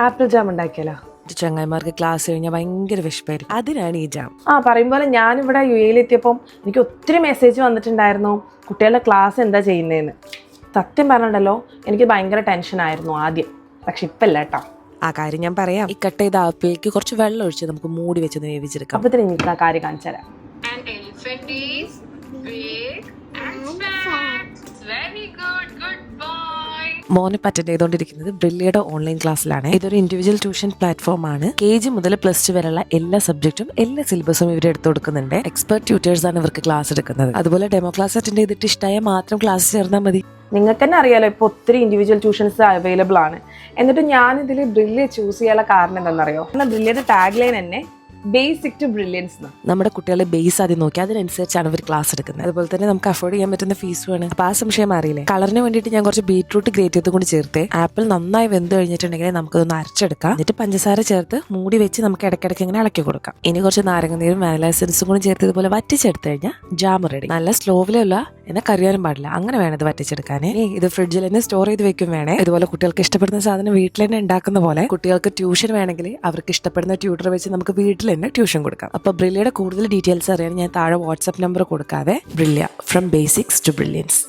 Apple jam ഉണ്ടാക്കിയാലോ? ചങ്ങായിമാർക്ക് class കഴിഞ്ഞാൽ ഭയങ്കര വിശപ്പായിരിക്കും, അതിനാണ് ഈ ജാം. പറയുമ്പോൾ ഞാനിവിടെ UAE-ലെത്തിയപ്പം എനിക്ക് ഒത്തിരി മെസ്സേജ് വന്നിട്ടുണ്ടായിരുന്നു കുട്ടികളുടെ ക്ലാസ് എന്താ ചെയ്യുന്നതെന്ന്. സത്യം പറഞ്ഞിട്ടുണ്ടല്ലോ, എനിക്ക് ഭയങ്കര ടെൻഷനായിരുന്നു ആദ്യം, പക്ഷെ ഇപ്പം ഇല്ല കേട്ടോ. ആ കാര്യം ഞാൻ പറയാം. ഈ കട്ട് ചെയ്ത ആപ്പിലേക്ക് കുറച്ച് വെള്ളം ഒഴിച്ച് നമുക്ക് മൂടി വെച്ച് വേവിച്ചെടുക്കാം. അപ്പൊ തന്നെ എനിക്ക് ആ കാര്യം കാണിച്ചു തരാം. മോനെ അറ്റൻഡ് ചെയ്തുകൊണ്ടിരിക്കുന്നത് ബ്രില്ലിയുടെ ഓൺലൈൻ ക്ലാസ്സിലാണ്. ഇതൊരു ഇൻഡിവിജ്വൽ ട്യൂഷൻ പ്ലാറ്റ്ഫോം ആണ്. KG മുതൽ +2 വരെയുള്ള എല്ലാ സബ്ജക്റ്റും എല്ലാ സിലബസും ഇവർ എടുത്തു കൊടുക്കുന്നുണ്ട്. എക്സ്പെർട്ട് ട്യൂട്ടേഴ്സ് ആണ് ഇവർക്ക് ക്ലാസ് എടുക്കുന്നത്. അതുപോലെ ഡെമോ ക്ലാസ് അറ്റൻഡ് ചെയ്തിട്ട് ഇഷ്ടമായ മാത്രം ക്ലാസ് ചേർന്നാൽ മതി. നിങ്ങൾക്ക് തന്നെ അറിയാലോ, ഇപ്പോൾ ഒത്തിരി ഇൻഡിവിജ്വൽ ട്യൂഷൻസ് അവൈലബിൾ ആണ്. എന്നിട്ട് ഞാനിതിൽ ബ്രില്ലിയെ ചൂസ് ചെയ്യാനുള്ള കാരണം എന്താണെന്നറിയോ? എന്നാൽ ബ്രില്ലിയുടെ ടാഗ് ലൈൻ തന്നെ ബേസിക് ടു ബ്രില്യൻസ്. നമ്മുടെ കുട്ടികളെ ബേസ് ആദ്യം നോക്കി അതിനനുസരിച്ചാണ് അവർ ക്ലാസ് എടുക്കുന്നത്. അതുപോലെ തന്നെ നമുക്ക് അഫോർഡ് ചെയ്യാൻ പറ്റുന്ന ഫീസുമാണ്. അപ്പൊ ആ സംശയം അറിയില്ലേ? കളറിന് വേണ്ടിയിട്ട് ഞാൻ കുറച്ച് ബീറ്റ്റൂട്ട് ഗ്രേറ്റ് ചെയ്ത് കൊണ്ട് ചേർത്ത് ആപ്പിൾ നന്നായി വെന്ത് കഴിഞ്ഞിട്ടുണ്ടെങ്കിൽ നമുക്കൊന്ന് അരച്ചെടുക്കാം. എന്നിട്ട് പഞ്ചസാര ചേർത്ത് മൂടി വെച്ച് നമുക്ക് ഇടയ്ക്കിടയ്ക്ക് ഇങ്ങനെ ഇളക്കി കൊടുക്കാം. ഇനി കുറച്ച് നാരങ്ങനീരും വാനില എസൻസും കൂടി ചേർത്ത് ഇതുപോലെ വറ്റിച്ചെടുത്ത് കഴിഞ്ഞാൽ ജാം റെഡി. നല്ല സ്ലോവിലല്ല, എന്നാൽ കരിയാനും പാടില്ല, അങ്ങനെ വേണം ഇത് വറ്റിച്ചെടുക്കാൻ. ഇത് ഫ്രിഡ്ജിൽ തന്നെ സ്റ്റോർ ചെയ്ത് വെക്കും വേണേ. ഇതുപോലെ കുട്ടികൾക്ക് ഇഷ്ടപ്പെടുന്ന സാധനം വീട്ടിൽ തന്നെ ഉണ്ടാക്കുന്ന പോലെ കുട്ടികൾക്ക് ട്യൂഷൻ വേണമെങ്കിൽ അവർക്ക് ഇഷ്ടപ്പെടുന്ന ട്യൂട്ടർ വെച്ച് നമുക്ക് വീട്ടിൽ തന്നെ ട്യൂഷൻ കൊടുക്കാം. അപ്പൊ ബ്രില്ലിയുടെ കൂടുതൽ ഡീറ്റെയിൽസ് അറിയാൻ ഞാൻ താഴെ വാട്സ്ആപ്പ് നമ്പർ കൊടുക്കാതെ. ബ്രില്യ, ഫ്രം ബേസിക്സ് ടു ബ്രില്യൻസ്.